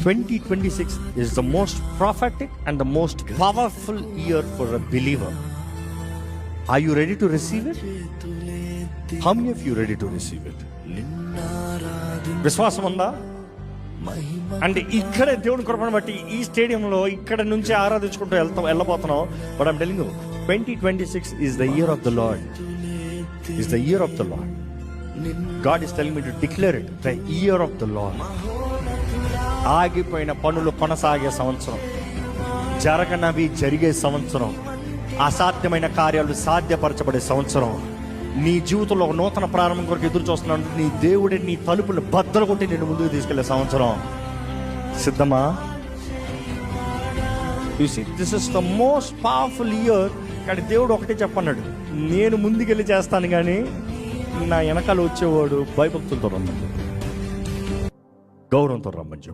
2026 is the most prophetic and the most powerful year for a believer. Are you ready to receive it? How many of you ready to receive it? విశ్వాసం ఉందా? అంటే ఇక్కడే దేవుని కృపను బట్టి ఈ స్టేడియంలో ఇక్కడ నుంచి ఆరాధించుకుంటూ వెళ్ళబోతున్నాం. But I'm telling you, 2026 is the year of the Lord. Is the year of the Lord. God is telling me to declare it, the year of the Lord. ఆగిపోయిన పనులు కొనసాగే సంవత్సరం, జరగనవి జరిగే సంవత్సరం, అసాధ్యమైన కార్యాలు సాధ్యపరచబడే సంవత్సరం. నీ జీవితంలో ఒక నూతన ప్రారంభం కొరకు ఎదురు చూస్తున్నాడు. నీ దేవుడే నీ తలుపులు బద్దలు కొట్టి నేను ముందుకు తీసుకెళ్లే సంవత్సరం. సిద్ధమా? You see, this is the most powerful year. కానీ దేవుడు ఒకటే చెప్పన్నాడు, నేను ముందుకెళ్ళి చేస్తాను కానీ నా వెనకాల వచ్చేవాడు భయభక్తులతో రమ్మని, గౌరవంతో రమ్మని.